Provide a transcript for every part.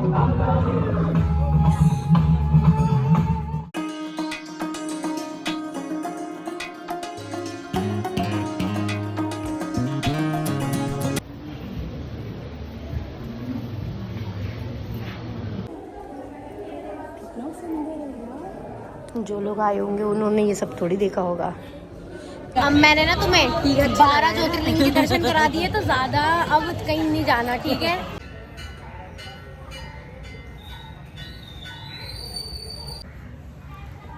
जो लोग आए होंगे उन्होंने ये सब थोड़ी देखा होगा। अब मैंने ना तुम्हें 12 ज्योतिर्लिंग के दर्शन करा दिए तो ज्यादा अब कहीं नहीं जाना, ठीक है।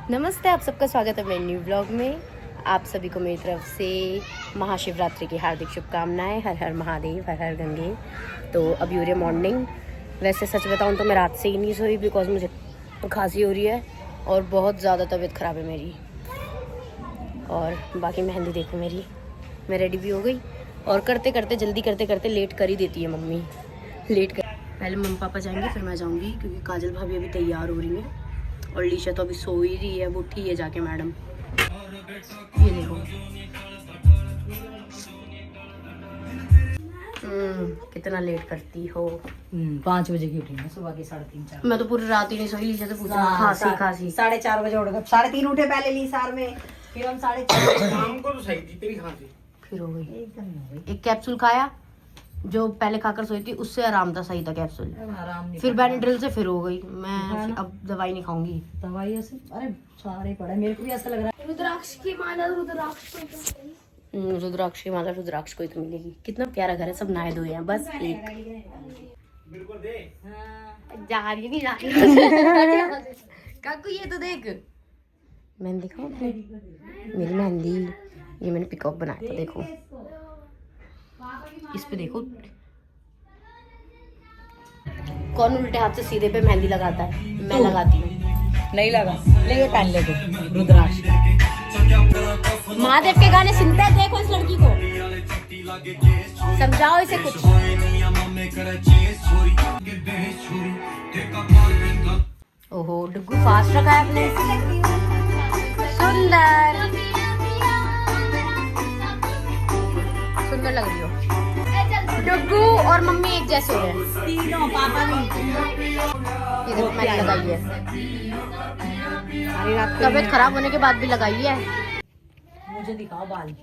नमस्ते, आप सबका स्वागत है मेरे न्यू ब्लॉग में। आप सभी को मेरी तरफ से महाशिवरात्रि की हार्दिक शुभकामनाएं। हर हर महादेव, हर हर गंगे। तो अभी हो रही है मॉर्निंग। वैसे सच बताऊं तो मैं रात से ही नहीं सोई, बिकॉज मुझे खांसी हो रही है और बहुत ज़्यादा तबीयत ख़राब है मेरी। और बाकी मेहंदी देखो मेरी, मैं रेडी भी हो गई और करते करते जल्दी करते करते लेट कर ही देती है मम्मी। लेट कर पहले मम्मी पापा जाएंगे फिर मैं जाऊंगी, क्योंकि काजल भाभी अभी तैयार हो रही है और लीशा तो अभी सो ही रही है। वो उठी है जाके मैडम। ये देखो कितना लेट करती हो। 5 बजे की उठी सुबह की 3:30 4। मैं तो पूरी रात ही नहीं सोई। लीशा से पूछा खांसी 4:30 बजे उठ गए। 3:30 उठे पहले लीसार में, फिर हम 4:30 शाम को तो सही थी तेरी खांसी, फिर हो गई। एकदम हो गई। एक कैप्सूल खाया जो पहले खाकर सोई थी, उससे आराम था, सही था कैप्सूल। आराम नहीं, फिर बेनाड्रिल से फिर हो गई। मैं अब दवाई नहीं खाऊंगी। दवाई से अरे सारे पड़े, मेरे को भी ऐसा लग रहा है। रुद्राक्ष की माला रुद्राक्ष को ही तो मिलेगी। कितना प्यारा घर है, सब नहाए धोए हैं, बस एक बिल्कुल दे। जा रही नहीं जा रही। काकू ये तो देख, मेहंदी खाओ मेरी मेहंदी। ये मैंने पिकअप बनाया था, देखो इस पे देखो। कौन उल्टे हाथ से सीधे पे मेहंदी लगाता है? मैं लगाती हूँ। नहीं लगा, लेके पहन ले तू रुद्राक्ष। महादेव के गाने सुनते हैं। देखो इस लड़की को, समझाओ इसे कुछ। ओहो डुग्गू फास्ट रखा है आपने। सुंदर सुंदर लग रही हो। डुग्गू और मम्मी एक जैसे हो रहे हैं तीनों, पापा नहीं। ये देखो मैंने लगाई है। तबीयत खराब होने के बाद भी लगाई है। मुझे दिखाओ बाल,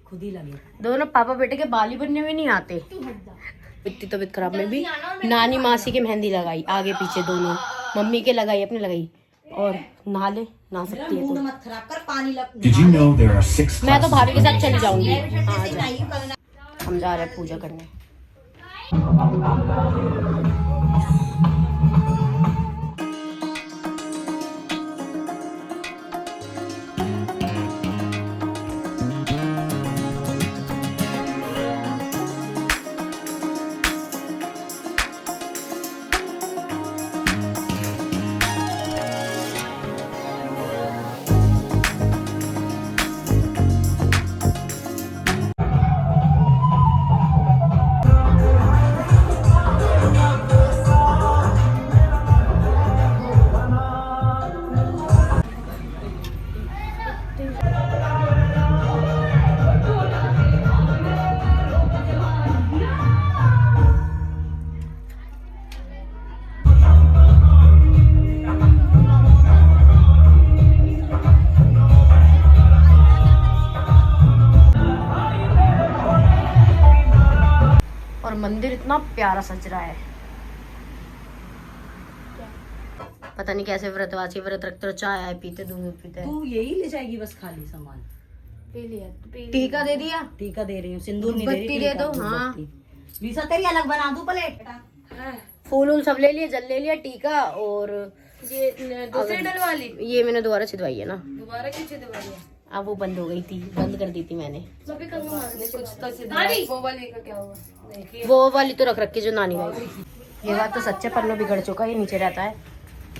खुद ही लगे। दोनों पापा बेटे के बाल ही बनने में नहीं आते। इतनी तबीयत खराब में भी नानी मासी की मेहंदी लगाई, आगे पीछे दोनों। मम्मी के लगाई, अपने लगाई। और नहा ले, नहा सकती है तो। मत खराब कर, पानी लग। Did you know there are 6 मैं तो classes भाभी के of साथ चली जाऊंगी। हाँ, हाँ जा। हम जा रहे हैं पूजा करने। और मंदिर इतना प्यारा सज रहा है। पता नहीं कैसे व्रतवासी व्रत रखते हो, चाय आए पीते, दूध पीते। तू यही ले जाएगी बस खाली सामान। पी लिया, टीका दे दिया, टीका दे रही हूँ, सिंदूर नहीं दे रही। बत्ती दे दो। हाँ लीसा तेरी अलग बना दूं प्लेट। फूल उल सब ले लिए, जल ले लिया, टीका। और ये दूसरी डलवा ली, ये मैंने दोबारा छिदवाई है ना। दोबारा क्यों छिदवाई है? अब वो बंद हो गई थी, बंद कर दी थी मैंने। सभी का मारने कुछ तो छिदवाई। वो वाली का क्या हुआ? देखिए वो वाली तो रख रखी जो नानी भाई। ये बात तो सच्चे, पन्नों बिगड़ चुका है, ये नीचे रहता है।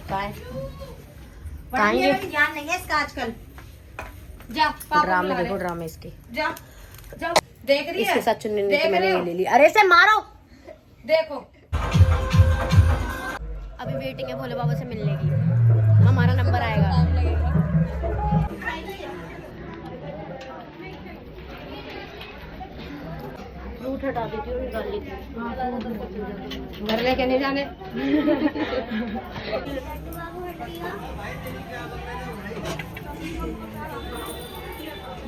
कहाँ ये ध्यान नहीं है इसका आजकल। जा ड्रामे देखो, ड्रामे इसके। जा जा, देख रही है इसके साथ चुन्नी देख मैंने रही ये हो? ले ली। अरे इसे मारो। देखो अभी वेटिंग है भोले बाबा से मिलने की, हमारा नंबर आएगा। जूठ हटा देती हूँ, निकाल लेती हूँ। घर लेके नहीं जाने।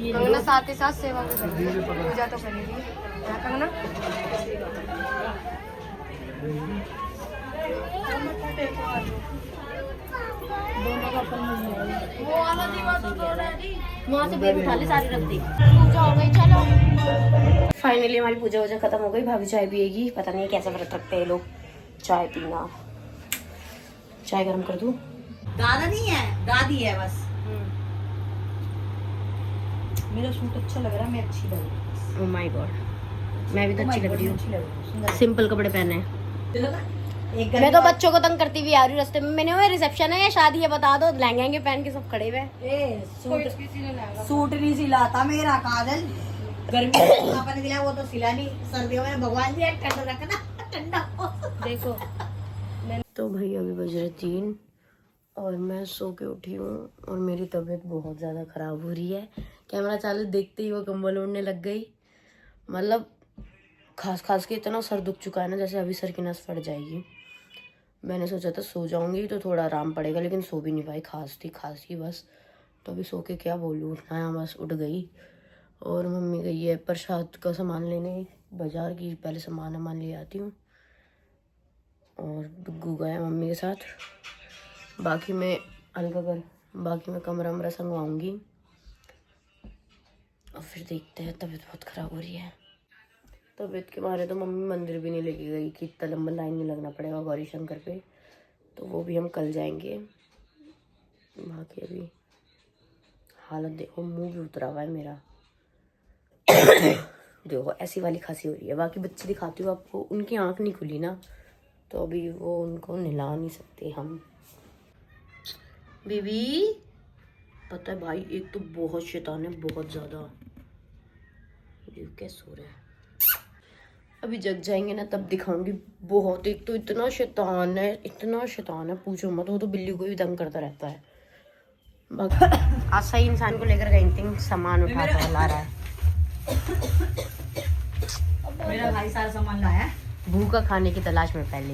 कंगना साथ ही साथ सेवा भी करेगी, पूजा तो करेगी कंगना। वहाँ से बेग उठा ले, सारी रख दी। पूजा हो गई, चलो। फाइनली हमारी पूजा वूजा खत्म हो गई। भाभी चाय पिएगी, पता नहीं कैसे व्रत रखते हैं लोग चाय पीना। चाय गरम कर दूं? दादा नहीं है, दादी है बस। मेरा सूट अच्छा लग रहा है, मैं अच्छी लग रही हूँ। ओह माय गॉड, मैं भी तो अच्छी लग रही हूँ। सिंपल कपड़े पहने हैं। मैं तो बच्चों को तंग करती हुई आ रही हूँ रास्ते में। मैंने वो रिसेप्शन है या शादी है बता दो, लहंगे पहन के सब खड़े हुए। सूट नहीं सिलाता मेरा काजल, गर्मी में पापा ने दिलाया वो तो सिला नहीं। सर्दियों में भगवान जी ठंडा रखना, ठंडा देखो। तो भाई अभी बज रहे 3 और मैं सो के उठी हूँ और मेरी तबीयत बहुत ज़्यादा ख़राब हो रही है। कैमरा चालू देखते ही वो कंबल ओढ़ने लग गई। मतलब खास के इतना सर दुख चुका है ना, जैसे अभी सर की नस फट जाएगी। मैंने सोचा था सो जाऊंगी तो थोड़ा आराम पड़ेगा, लेकिन सो भी नहीं पाई, खांस थी बस। तो अभी सो के क्या बोलूँ, उठना है बस, उठ गई। और मम्मी गई है प्रसाद का सामान लेने बाजार की, पहले सामान ले आती हूँ। और बिग्गू गया मम्मी के साथ। बाकी मैं बाकी मैं कमरा वमरा संगवाऊँगी और फिर देखते हैं। तबीयत बहुत ख़राब हो रही है। तबीयत के मारे तो मम्मी मंदिर भी नहीं लेके गई कि इतना लंबा लाइन में लगना पड़ेगा गौरी शंकर पे, तो वो भी हम कल जाएंगे। बाकी अभी हालत देखो, मुंह भी उतरा हुआ है मेरा। देखो ऐसी वाली खांसी हो रही है। बाकी बच्चे दिखाती हूँ आपको, उनकी आँख नहीं खुली ना, तो अभी वो उनको नहला नहीं सकते हम। बेबी पता है भाई, एक तो बहुत शैतान है, बहुत ज़्यादा। कैसे सो रहे हैं, अभी जग जाएंगे ना तब दिखाऊंगी। बहुत, एक तो इतना शैतान है पूछो मत। वो तो बिल्ली को भी तंग करता रहता है। आज सही इंसान को लेकर गई थी, सामान उठाता है, ला रहा है। मेरा भाई सारा सामान लाया है। भूखा खाने की तलाश में पहले।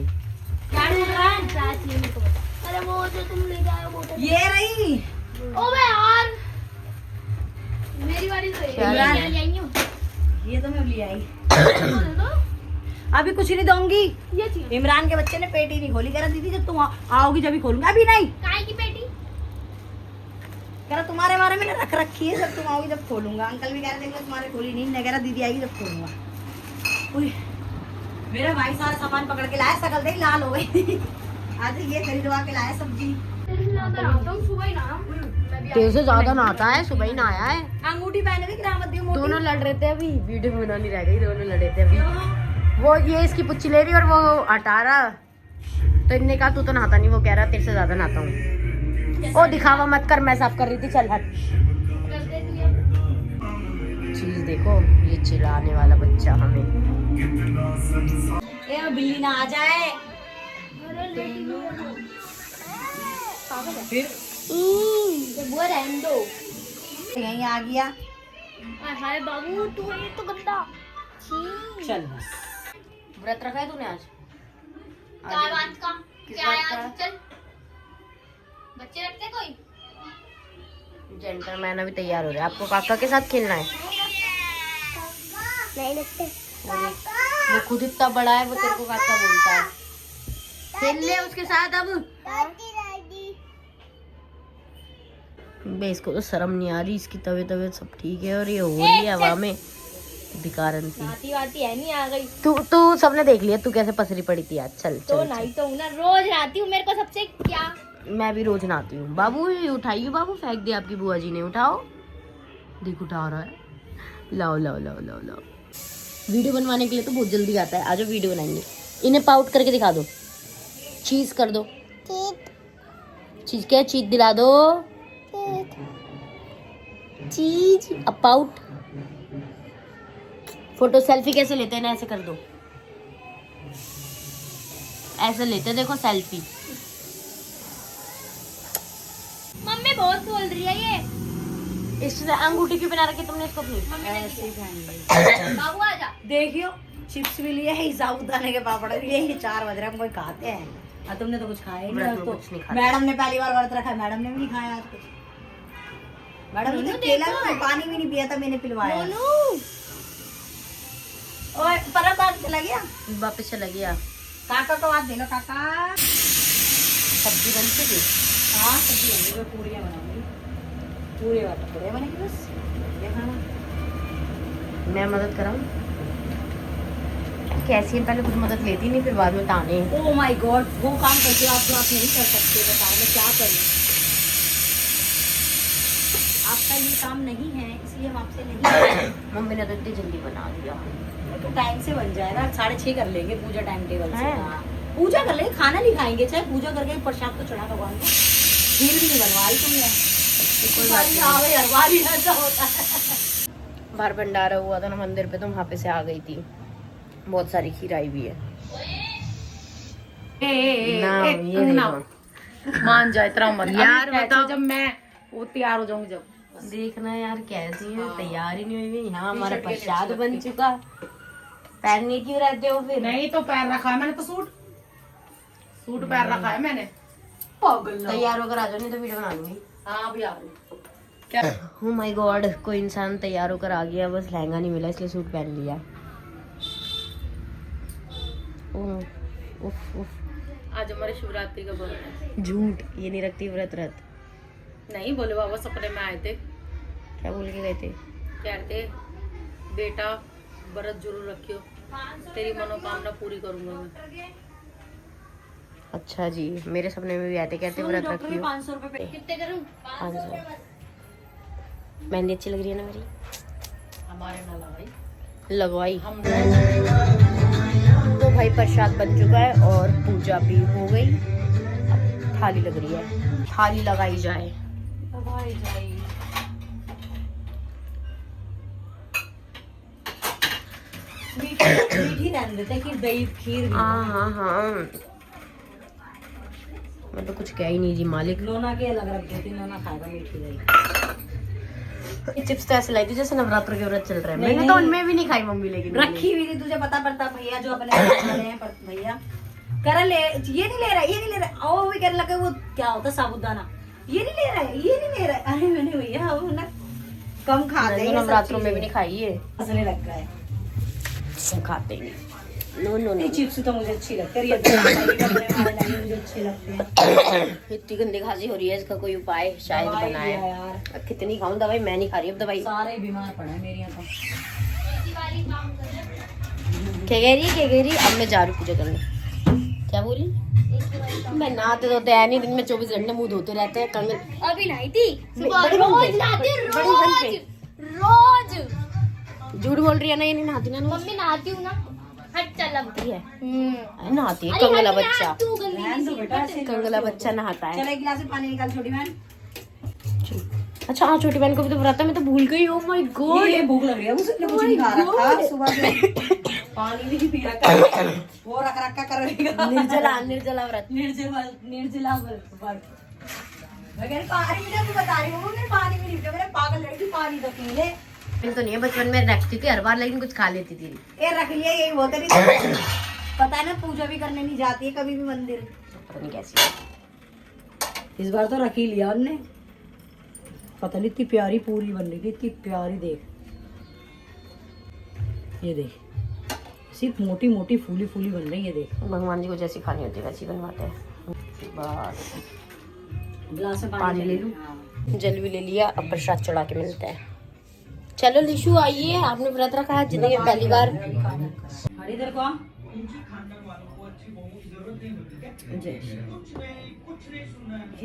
अरे वो जो तुम ले जाओ वो ये रही। ओबे यार, मेरी बारी तो क्या है। ले आई हूँ, ये तो मैं ले आई। दे दो। अभी कुछ नहीं दूंगी। ये चाहिए। इमरान के बच्चे ने पेटी नहीं खोली, कह रहा दीदी जब तुम आओगी जब ही खोलूंगा। अभी नहीं, काय की पेटी? कह रहा तुम्हारे बारे में ना रख रखी है, जब तुम आओगी जब खोलूंगा। अंकल भी कह रहे थे तुम्हारे खोली नहीं, मैं कह रहा दीदी आएगी जब खोलूंगा। उई, मेरा भाई सारा सामान पकड़ के लाया, शकल देख लाल हो गई। आज ये खरीदवा के लाया सब्जी। सुबह ही ना तेरे से ज्यादा नहाता है, सुबह ही नहाया है। अंगूठी पहने भी गिरामत दी मोटी। दोनों लड़ रहे थे, अभी वीडियो बनानी रह गई, दोनों लड़ रहे थे अभी। वो ये इसकी पुच्ची ले रही और वो हटा रहा, तो इनने कहा तू तो नहाता नहीं, वो कह रहा तेरे से ज्यादा नहाता हूँ। ओ दिखावा मत कर, मैं साफ कर रही थी, चल हट। चीज देखो, ये चिल्लाने वाला बच्चा हमें। ए बिल्ली ना आ जाए फिर। वो रहने दो। यहीं आ गया। हाय बाबू, तू ये तो गंदा। चल बस। व्रत रखा है तूने आज? क्या बात का? किस क्या बात है का? आज? चल, बच्चे रखते कोई? जेंटलमैन अभी तैयार हो रहे हैं। आपको काका के साथ खेलना है? नहीं लगते। वो खुद इतना बड़ा है, वो तेरे को काका बोलता है। खेल ले उसके साथ अब। बे इसको तो शर्म नहीं आ रही, इसकी तबीयत सब ठीक है और ये हो रही है हवा में बिकारन सी। आती है नहीं आ गई तू सबने देख लिया तू कैसे पसरी पड़ी थी आज। चल तो चल, नहीं तो ना, रोज नहाती हूँ, मेरे को सबसे क्या। मैं भी रोज नहाती हूँ। बाबू ये उठाइए, बाबू फेंक दिया आपकी बुआ जी ने, उठाओ। देख उठा रहा है। लाओ लाओ लाओ लाओ लाओ। वीडियो बनवाने के लिए तो बहुत जल्दी आता है। आज वीडियो बनाएंगे। इन्हें पाउट करके दिखा दो, चीज कर दो। चीज क्या? चीज दिला दो। चीज अब पाउट। फोटो सेल्फी कैसे लेते हैं ना, ऐसे कर दो, ऐसे लेते हैं, देखो सेल्फी। मम्मी बहुत बोल रही है ये। इसने अंगूठी क्यों बना रखी तुमने इसको अपनी? ऐसे ही पहन ली। बाबू आजा। देखियो चिप्स भी लिए है, साबुदाने के पापड़ भी लिए, ये 4 बज रहे हम कोई खाते हैं। और तुमने तो कुछ खाया ही व्रत नहीं। में तो कुछ नहीं खाते। मैडम ने पहली बार व्रत रखा है, मैडम ने भी नहीं खाया आज कुछ। मैडम ने केला भी पानी भी नहीं पिया था, मैंने पिलवाया। और परम बात चला गया, वापस चला गया। काका को बात दे लो काका। सब्जी बन चुकी। हाँ सब्जी बन गई, पूरियाँ बनाऊंगी, पूरे वाला पूरे बनेगी बस, ये खाना। मैं मदद कराऊं? कैसी है, पहले कुछ मदद लेती नहीं, फिर बाद में ताने। ओह माय गॉड, वो काम करते हो आप जो आप नहीं कर सकते, बताओ मैं क्या करूं? आपका ये काम नहीं है, इसलिए हम आपसे नहीं। मम्मी ने तो इतनी जल्दी बना दिया। तो टाइम से बन जाएगा, 6:30 कर लेंगे पूजा टाइम टेबल से। है। हाँ। पूजा कर लेंगे, खाना नहीं खाएंगे, चाहे पूजा करके प्रसाद तो चढ़ा भगवान को। खीर भी नहीं बनवाई तुमने, कोई बात नहीं। हाँ भाई, हर बार ही ऐसा होता है। बाहर भंडारा हुआ था ना मंदिर पे, तो वहाँ पे से आ गई थी। बहुत सारी खीर आई हुई है ना, ये देखो। मान जाए इतना मत यार, अभी बताओ। जब मैं वो तैयार हो जाऊंगी जब देखना यार कैसी है, तैयार ही नहीं हुई। यहाँ हमारा प्रसाद बन चुका, पहनने क्यों रहते हो फिर? नहीं तो पैर रखा है मैंने, तो सूट पैर रखा है मैंने। पागल ना। तैयार होकर आ जाओ, नहीं तो वीडियो बना लूंगी। हाँ अभी आ रही हूँ। क्या ओह माय गॉड, कोई इंसान तैयार होकर आ गया, बस लहंगा नहीं मिला इसलिए सूट पहन लिया। ओह उफ उफ। आज हमारे शिवरात्रि का व्रत है। झूठ, ये नहीं रखती व्रत। नहीं बोले बाबा, सपने में आए थे, क्या बोल के गए थे? कहते बेटा व्रत जरूर रखियो, तेरी मनोकामना पूरी करूंगा मैं। अच्छा जी, मेरे सपने में भी आते, कहते व्रत रखियो। 500 रुपए कितने करूँ? 500। मेहंदी अच्छी लग रही है ना मेरी? हमारे ना लगाई, लगवाई। हम तो भाई प्रसाद बन चुका है और पूजा भी हो गई। अब थाली लग रही है, थाली लगाई जाए। लगाई जाएगी। मीठी रहने देते हैं, खीर दही खीर भी। हाँ हाँ, मैं तो कुछ कह ही नहीं जी मालिक। लोना के अलग रख देती, लोना खाएगा मीठी दही। ये चिप्स तो ऐसे लाई थी जैसे नवरात्र के व्रत चल रहे हैं। नहीं, मैंने तो नहीं। उनमें भी नहीं खाई मम्मी, लेकिन रखी हुई थी, तुझे पता पड़ता भैया जो अपने वाले हैं भैया कर ले, ये नहीं ले रहा, ये नहीं ले रहा। और भी कहने लगे वो क्या होता साबुदाना, ये नहीं ले रहा है, ये नहीं ले रहा है। अरे मैंने भैया वो ना कम खाते हैं, मैंने ये सब नवरात्रों में चीजें। भी नहीं खाई है, असली लगता है। हम खाते ही नहीं। नो नो ये नो, चिप्स तो मुझे अच्छी लगती है, ये तो मुझे अच्छी लगती है। इतनी गंदी खांसी हो रही है, इसका कोई उपाय शायद दवाई बनाए। दिया यार, अब कितनी खाऊं दवाई, मैं नहीं खा रही अब दवाई। सारे बीमार पड़े हैं मेरे यहाँ तो। क्या कह रही? अब मैं जा रही पूजा करने। क्या बोली? मैं नहाते धोते है नहीं, दिन में 24 घंटे मुंह धोते रहते हैं। कंगन अभी नहीं थी, बड़ी बहन रोज पे, नहाती हूँ, बड़ी बहन पे। रोज झूठ बोल रही है ना, ये नहीं नहाती ना। मम्मी नहाती हूँ ना, हट चल अब। नहाती है, नहाती है। अरे कंगला हट ना, बच्चा, तू गंदी रहने दो बेटा, ऐसे कंगला बच्चा नहाता है। चलो एक गिलास में पानी निकाल छोटी बहन। अच्छा हाँ, छोटी बहन को भी तो व्रत है, मैं तो भूल गई। ओह माय गॉड, ये भूख लग रही है, उसने कुछ नहीं खा रखा सुबह से, पानी भी नहीं पी रखा, वो रख रखा कर रही है। निर्जला व्रत। निर्जला व्रत। मैं कह रही पानी भी नहीं बता रही हूँ, मैंने पानी भी नहीं पिया, मैंने पागल लड़की पानी तो पी ले। तो नहीं है, बचपन में रखती थी हर बार, लेकिन कुछ खा लेती थी। ये रख लिया, यही बोलते नहीं पता है ना, पूजा भी करने नहीं जाती है कभी भी मंदिर। पता नहीं कैसी है। इस बार तो रख ही लिया हमने, पता नहीं इतनी प्यारी पूरी बन रही थी, इतनी प्यारी। देख ये देख, सिर्फ मोटी मोटी फूली फूली बन रही है। देख भगवान जी को जैसी खानी होती है वैसी बनवाते हैं। बस गिलास में पानी ले लूं? हाँ। जल भी ले लिया, अब प्रसाद चढ़ा के मिलता है। चलो लिशु आइए, आपने व्रत रखा है जिंदगी में पहली बार। अरे इधर को आ।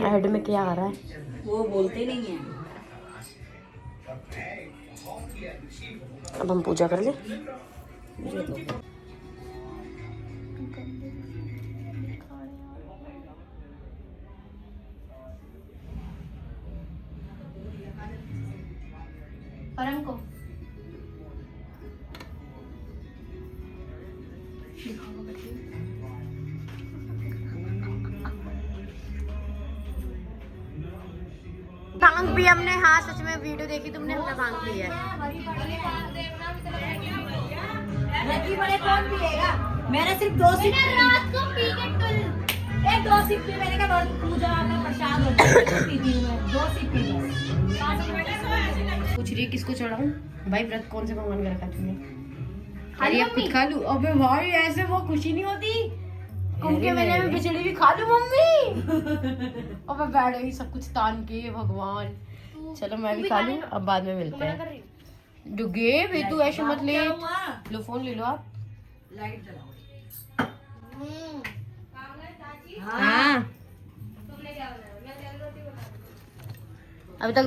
हेड में क्या आ रहा है? वो बोलते नहीं है। अब हम पूजा कर ले। मुझे तो परम को भांग भी हमने, हाँ सच में वीडियो देखी तुमने, हमने भांग पी है। रखी बड़े कौन पिएगा? मैंने सिर्फ 2 सिप रात को पी के एक 2 सिप पी, मैंने कहा पूजा में प्रसाद होता है, पीती हूँ मैं 2 सिप पी बस। पूछ रही है किसको चढ़ाऊं? भाई व्रत कौन से भगवान का रखा तुमने? अरे अब खुद खा लूं? अबे भाई ऐसे वो खुशी नहीं होती। कुंभ के महीने में खिचड़ी भी खा लूं मम्मी? अबे बैठ गई सब कुछ तान के भगवान। चलो मैं भी खा लूं, अब बाद में मिलते हैं। डुगे बे तू ऐसे मत ले लो, फोन ले लो आप। लाइट जलाओ। हाँ अभी तक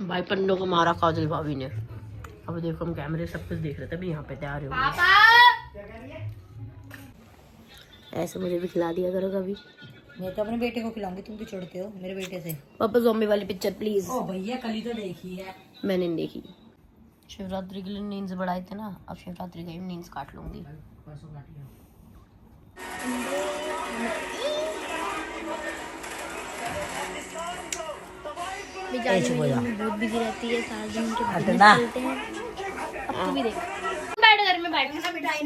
भाई पंडों को मारा काजल भाभी ने। अब देखो हम कैमरे सब कुछ देख रहे थे, अभी यहाँ पे तैयार हो ऐसे मुझे भी खिला दिया करो कभी। मैं तो अपने बेटे को खिलाऊंगी, तुम भी छोड़ते हो मेरे बेटे से। पापा ज़ॉम्बी वाली पिक्चर प्लीज। ओ भैया कल ही तो देखी है। मैंने नहीं देखी। शिवरात्रि के लिए नींद बढ़ाए थे ना, अब शिवरात्रि का नींद काट लूंगी। बहुत बिजी रहती है, सारे दिन के चलते हैं। अब तू भी देख, बैठ घर में बैठ,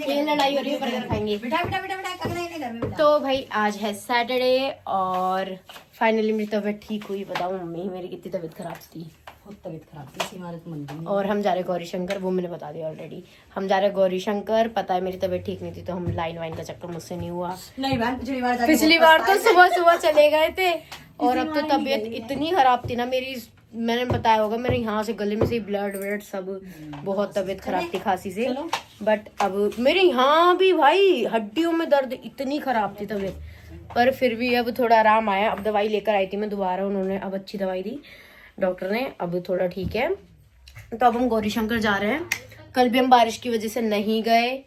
ये लड़ाई हो रही है, बर्गर खाएंगे। तो भाई आज है सैटरडे और फाइनली मेरी तबीयत ठीक हुई। बताऊँ मम्मी मेरी कितनी तबीयत खराब थी। बहुत तबीयत खराब थी, इसी इमारत मंदिर में। और हम जा रहे गौरी शंकर, वो मैंने बता दिया ऑलरेडी। हम जा रहे गौरी शंकर, पता है मेरी तबीयत ठीक नहीं थी तो हम लाइन वाइन का चक्कर मुझसे नहीं हुआ। नहीं बहन, पिछली बार तो सुबह सुबह चले गए थे और अब तो तबीयत इतनी खराब थी ना मेरी, मैंने बताया होगा मेरे यहाँ से गले में से ब्लड व्लड सब, बहुत तबीयत खराब थी खांसी से। बट अब मेरे यहाँ भी भाई हड्डियों में दर्द, इतनी खराब थी तबीयत। पर फिर भी अब थोड़ा आराम आया। अब दवाई लेकर आई थी मैं दोबारा, उन्होंने अब अच्छी दवाई दी डॉक्टर ने, अब थोड़ा ठीक है। तो अब हम गौरी शंकर जा रहे हैं। कल भी हम बारिश की वजह से नहीं गए,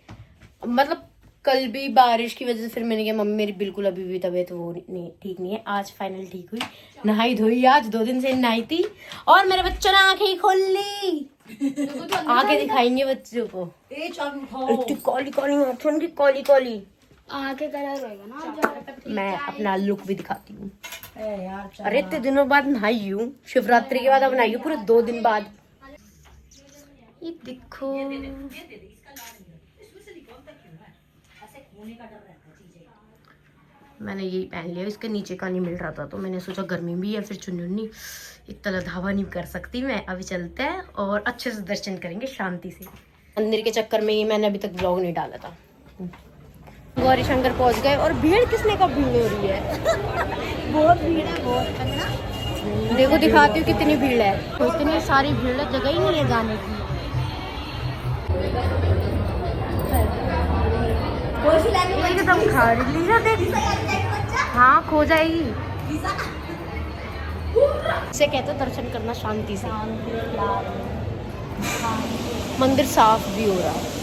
मतलब कल भी बारिश की वजह से फिर मैंने कहा मम्मी मेरी बिल्कुल अभी भी तबीयत वो नहीं ठीक नहीं है। आज फाइनल ठीक हुई, नहाई धोई, आज 2 दिन से नहाई थी और मेरे बच्चों ने आंखें खोल ली। आंखें दिखाएंगे बच्चों को। इतनी काली काली आंखें की, काली काली आंखें कलर होएगा ना। मैं अपना लुक भी दिखाती हूँ। अरे इतने दिनों बाद नहाई हूँ, शिवरात्रि के बाद अब नहाई हूँ पूरे 2 दिन बाद। ये देखो मैंने यही पहन लिया, इसके नीचे का नहीं मिल रहा था तो मैंने सोचा गर्मी भी है फिर चुन्नी इतना धावा नहीं कर सकती मैं। अभी चलते हैं और अच्छे से दर्शन करेंगे शांति से। मंदिर के चक्कर में ही मैंने अभी तक ब्लॉग नहीं डाला था। गौरी शंकर पहुंच गए और भीड़ किसने कब भीड़ हो रही है। बहुत भीड़ है, बहुत। देखो दिखाती हूँ कितनी भीड़ है, इतनी सारी भीड़ है, जगह ही नहीं है जाने की। एकदम खाड़ी लीजा देख, हाँ खो जाएगी। इसे कहते दर्शन करना शांति से। मंदिर साफ भी हो रहा है।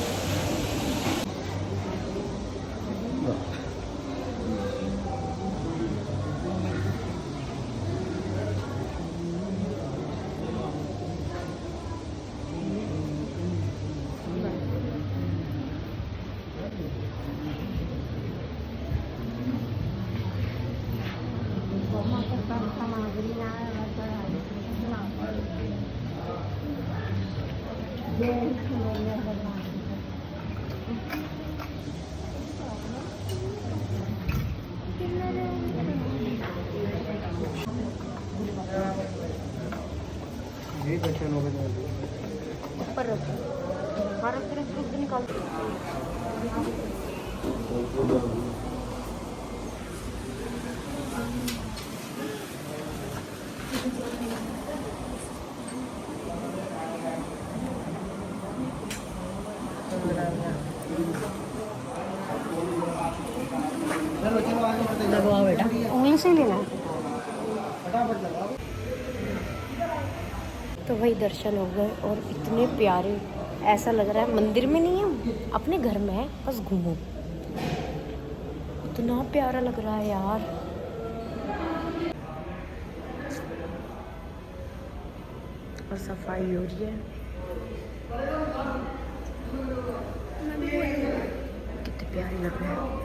ऊपर रखो, हमारा फिर दूध निकाल। लगवाओ बेटा, उंगली से लेना। तो वही दर्शन हो गए और इतने प्यारे, ऐसा लग रहा है मंदिर में नहीं है अपने घर में है, बस घूमो। इतना प्यारा लग रहा है यार। और सफाई हो रही है, कितने प्यारे लग रहे हैं।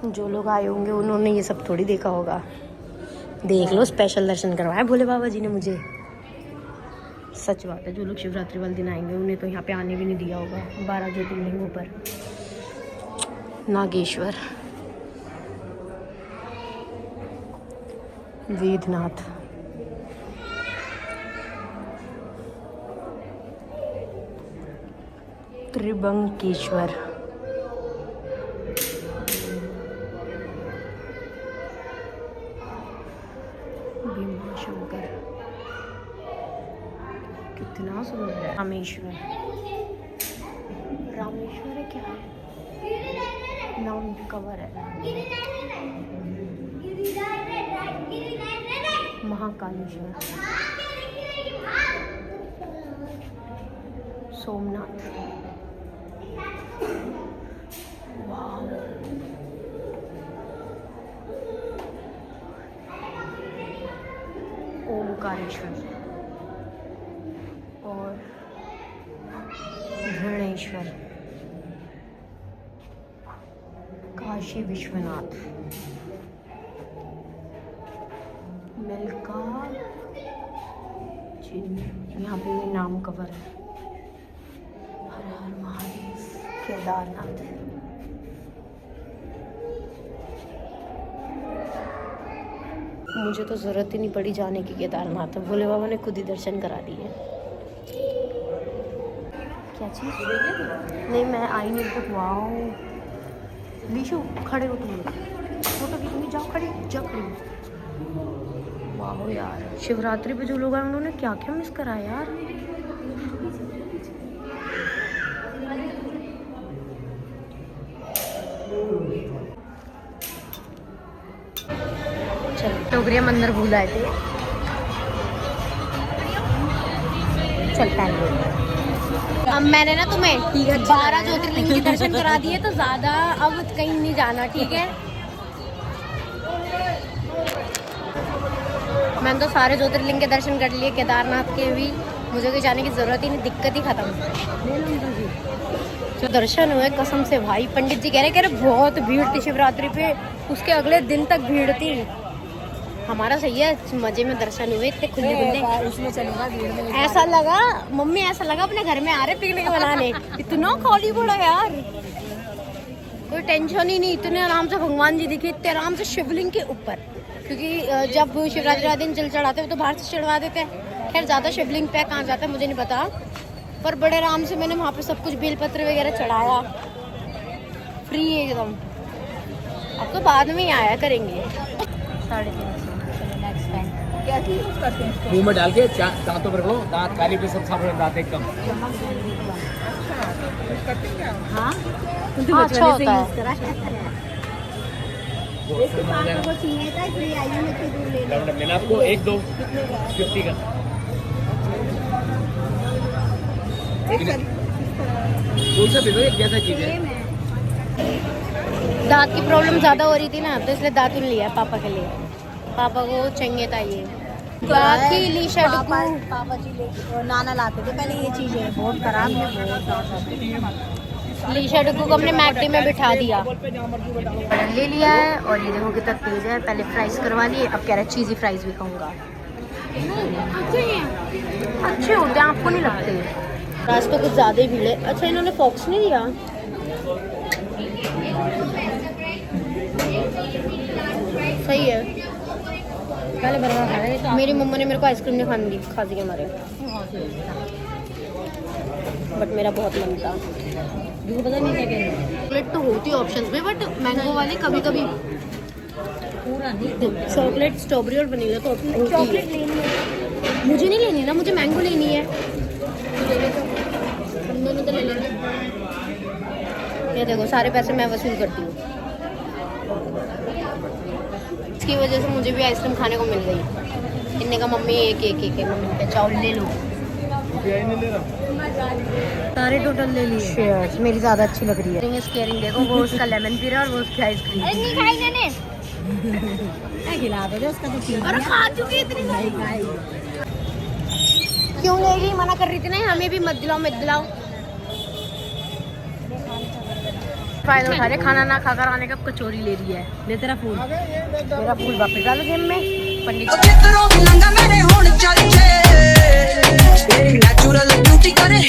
जो लोग आए होंगे उन्होंने ये सब थोड़ी देखा होगा। देख लो, स्पेशल दर्शन करवाया भोले बाबा जी ने मुझे। सच बात है, जो लोग शिवरात्रि वाले दिन आएंगे उन्हें तो यहाँ पे आने भी नहीं दिया होगा। 12 ज्योतिर्लिंगों पर नागेश्वर, वेदनाथ, त्रिबंकेश्वर, भीमाशंकर, कितना सुंदर है। रामेश्वर, रामेश्वर है क्या है, नाम कवर है। महाकालेश्वर, सोमनाथ, वाह, ओमकारेश्वर और धरणेश्वर, काशी विश्वनाथ, मिल्का यहाँ पे नाम कवर है। हर हर महादेव, केदारनाथ, मुझे तो ज़रूरत ही नहीं पड़ी जाने की केदारनाथ, भोले बाबा ने खुद ही दर्शन करा दिए। क्या चीज़? नहीं, मैं आई नहीं तक। वाओ लीशु, खड़े हो तुम लोग, फोटो खींचने जाओ, खड़ी। वाह यार, शिवरात्रि पे जो लोग आए उन्होंने क्या क्या मिस करा यार। चल, टोकरिया मंदिर भूल आए थे। चल पहन लो। अब मैंने ना तुम्हें 12 ज्योतिर्लिंग के दर्शन करा दिए, तो ज्यादा अब कहीं नहीं जाना, ठीक है? मैंने तो सारे ज्योतिर्लिंग के दर्शन कर लिए, केदारनाथ के भी। मुझे कोई जाने की जरूरत ही नहीं, दिक्कत ही खत्म। तो दर्शन हुए कसम से भाई। पंडित जी कह रहे बहुत भीड़ थी शिवरात्रि पे, उसके अगले दिन तक भीड़ थी। हमारा सही है, मजे में दर्शन हुए, इतने खुले उसमें चलूंगा भीड़ में। ऐसा लगा मम्मी, ऐसा लगा अपने घर में आ रहे पिकनिक मनाने। इतना खाली पड़ा यार, कोई टेंशन ही नहीं। इतने आराम से भगवान जी दिखे, इतने आराम से शिवलिंग के ऊपर। क्योंकि जब शिवरात्रि वाले दिन जल चढ़ाते हैं तो बाहर से चढ़वा देते हैं। खैर ज़्यादा शिवलिंग पे कहाँ जाता है मुझे नहीं पता, पर बड़े आराम से मैंने वहाँ पे सब कुछ बेलपत्र वगैरह चढ़ाया, फ्री एकदम। अब तो बाद में ही आया करेंगे। 350 नेक्स्ट टाइम। क्या चीज़ करते हैं? मुंह में डाल के दांतों पर रखो, दांत काली पे सब साफ हो जाते हैं एकदम। हाँ, अच्छा होता है। मैंने आपको 1 2 50 का जैसा चीज है। दांत की प्रॉब्लम ज्यादा हो रही थी ना, तो इसलिए दातुन लिया पापा के लिए। पापा को चाहिए था ये। बाकी लीशा पापा जी ले नाना लाते थे पहले ये चीजें, बहुत खराब है। लीशा डुगू को हमने मैकडी में बिठा दिया, ऑर्डर ले लिया है। और ये देखो कितना तेज है। पहले फ्राइज करवा लिए, अब कह रहा है चीज़ी फ्राइज भी खाऊंगा। अच्छे होते हैं, आपको नहीं लगते? आज तो कुछ ज़्यादा ही भीड़ है। अच्छा, इन्होंने फॉक्स नहीं दिया। सही है। पहले बर्गर खा रहे थे। मेरी मम्मा ने मेरे को आइसक्रीम नहीं खाने दी, खांसी के हमारे, बट मेरा बहुत मन था। पता नहीं क्या कह रहे। चॉकलेट तो होती है ऑप्शंस में, बट मैंगो वाले कभी कभी पूरा नहीं। चॉकलेट, स्ट्रॉबेरी और वनीला तो चॉकलेट लेनी है। मुझे नहीं लेनी ना, मुझे मैंगो लेनी है। हम दोनों तो ले लेंगे। ये देखो, सारे पैसे मैं वसूल करती हूँ। इसकी वजह से मुझे भी आइसक्रीम खाने को मिल गई। इनने का मम्मी एक मम्मी पे चावल ले लो। सारे टोटल ले लिए। शेयर्स मेरी ज़्यादा अच्छी लग रही है। स्केयरिंग देखो, वो उसका लेमन पी रहा है और वो उसकी आइसक्रीम। नहीं खाई मैंने। मैं खिला दो उसका तो। और खा चुकी इतनी खाई। क्यों ले गई? मना कर रही थी ना, हमें भी मत दिलाओ। फायदा उठा रहे, खाना ना खाकर आने का कचौरी ले रही है। ले तेरा फूल, वापस डालो जेब में। पंडित नेचुरल ब्यूटी करे